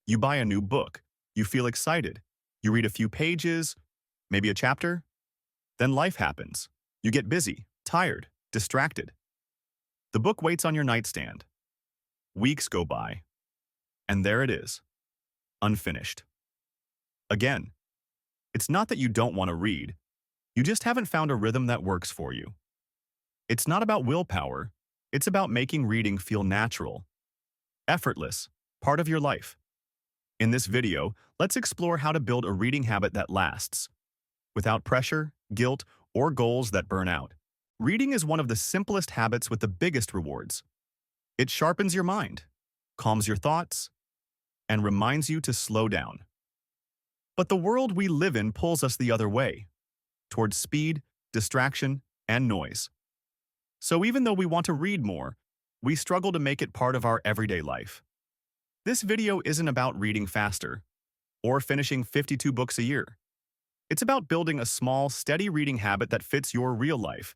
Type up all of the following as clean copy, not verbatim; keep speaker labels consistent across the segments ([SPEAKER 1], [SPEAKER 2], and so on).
[SPEAKER 1] You buy a new book. You feel excited. You read a few pages, maybe a chapter. Then life happens. You get busy, tired, distracted. The book waits on your nightstand. Weeks go by, and there it is, unfinished. Again, it's not that you don't want to read. You just haven't found a rhythm that works for you. It's not about willpower. It's about making reading feel natural, effortless, part of your life. In this video, let's explore how to build a reading habit that lasts, without pressure, guilt, or goals that burn out. Reading is one of the simplest habits with the biggest rewards. It sharpens your mind, calms your thoughts, and reminds you to slow down. But the world we live in pulls us the other way, towards speed, distraction, and noise. So even though we want to read more, we struggle to make it part of our everyday life. This video isn't about reading faster or finishing 52 books a year. It's about building a small, steady reading habit that fits your real life,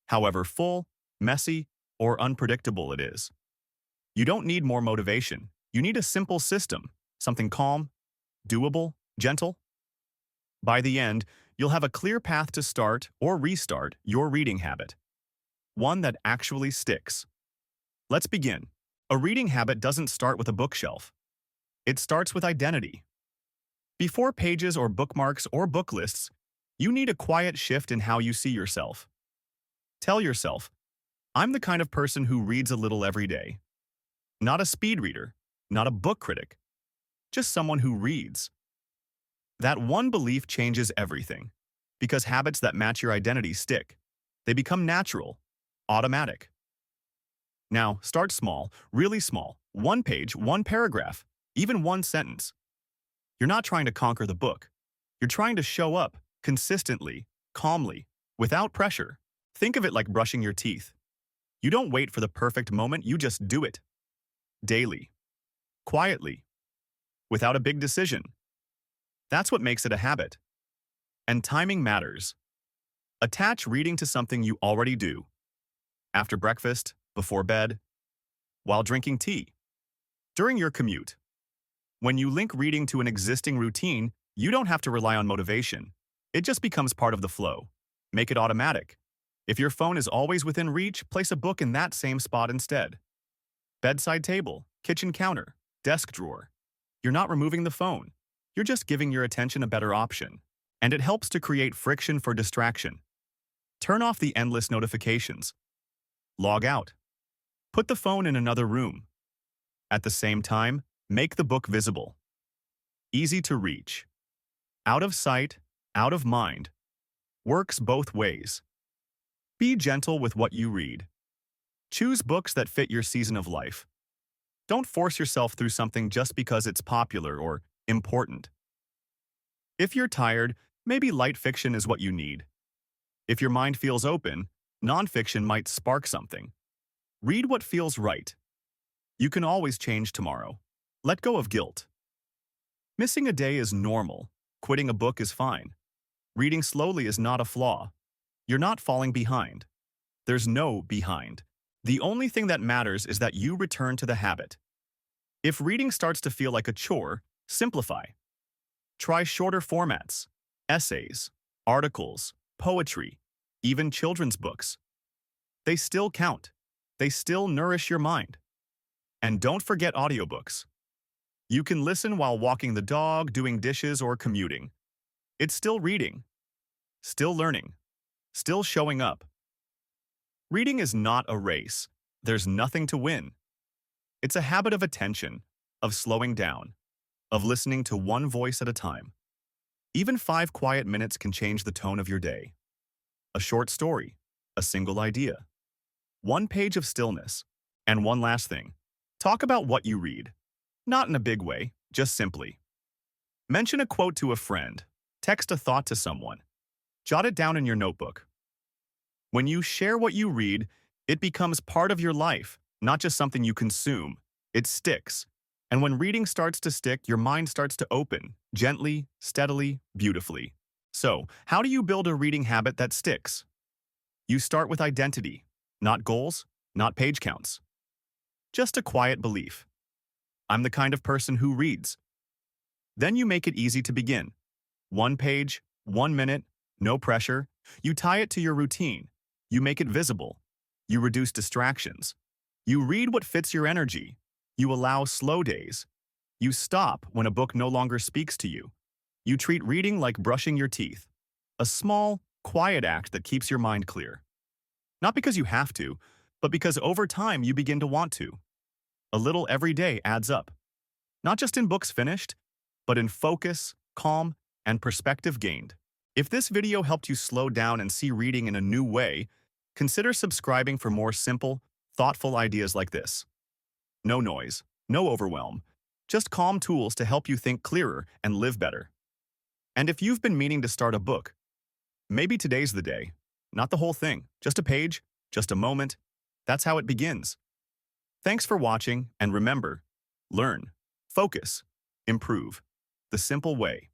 [SPEAKER 1] however full, messy, or unpredictable it is. You don't need more motivation. You need a simple system, something calm, doable, gentle. By the end, you'll have a clear path to start or restart your reading habit, one that actually sticks. Let's begin. A reading habit doesn't start with a bookshelf. It starts with identity. Before pages or bookmarks or book lists, you need a quiet shift in how you see yourself. Tell yourself, I'm the kind of person who reads a little every day. Not a speed reader, not a book critic, just someone who reads. That one belief changes everything, because habits that match your identity stick. They become natural, automatic. Now, start small, really small. One page, one paragraph, even one sentence. You're not trying to conquer the book. You're trying to show up, consistently, calmly, without pressure. Think of it like brushing your teeth. You don't wait for the perfect moment, you just do it. Daily. Quietly. Without a big decision. That's what makes it a habit. And timing matters. Attach reading to something you already do. After breakfast, before bed, while drinking tea, during your commute. When you link reading to an existing routine, you don't have to rely on motivation. It just becomes part of the flow. Make it automatic. If your phone is always within reach, place a book in that same spot instead. Bedside table, kitchen counter, desk drawer. You're not removing the phone. You're just giving your attention a better option. And it helps to create friction for distraction. Turn off the endless notifications. Log out. Put the phone in another room. At the same time, make the book visible. Easy to reach. Out of sight, out of mind. Works both ways. Be gentle with what you read. Choose books that fit your season of life. Don't force yourself through something just because it's popular or important. If you're tired, maybe light fiction is what you need. If your mind feels open, nonfiction might spark something. Read what feels right. You can always change tomorrow. Let go of guilt. Missing a day is normal. Quitting a book is fine. Reading slowly is not a flaw. You're not falling behind. There's no behind. The only thing that matters is that you return to the habit. If reading starts to feel like a chore, simplify. Try shorter formats, essays, articles, poetry, even children's books. They still count. They still nourish your mind. And don't forget audiobooks. You can listen while walking the dog, doing dishes, or commuting. It's still reading, still learning, still showing up. Reading is not a race. There's nothing to win. It's a habit of attention, of slowing down, of listening to one voice at a time. Even 5 quiet minutes can change the tone of your day. A short story, a single idea, one page of stillness. And one last thing, talk about what you read. Not in a big way, just simply. Mention a quote to a friend, text a thought to someone, jot it down in your notebook. When you share what you read, it becomes part of your life, not just something you consume. It sticks. And when reading starts to stick, your mind starts to open, gently, steadily, beautifully. So, how do you build a reading habit that sticks? You start with identity, not goals, not page counts. Just a quiet belief. I'm the kind of person who reads. Then you make it easy to begin. 1 page, 1 minute, no pressure. You tie it to your routine. You make it visible. You reduce distractions. You read what fits your energy. You allow slow days. You stop when a book no longer speaks to you. You treat reading like brushing your teeth. A small, quiet act that keeps your mind clear. Not because you have to, but because over time you begin to want to. A little every day adds up. Not just in books finished, but in focus, calm, and perspective gained. If this video helped you slow down and see reading in a new way, consider subscribing for more simple, thoughtful ideas like this. No noise, no overwhelm, just calm tools to help you think clearer and live better. And if you've been meaning to start a book, maybe today's the day. Not the whole thing, just a page, just a moment. That's how it begins. Thanks for watching, and remember, learn, focus, improve. The simple way.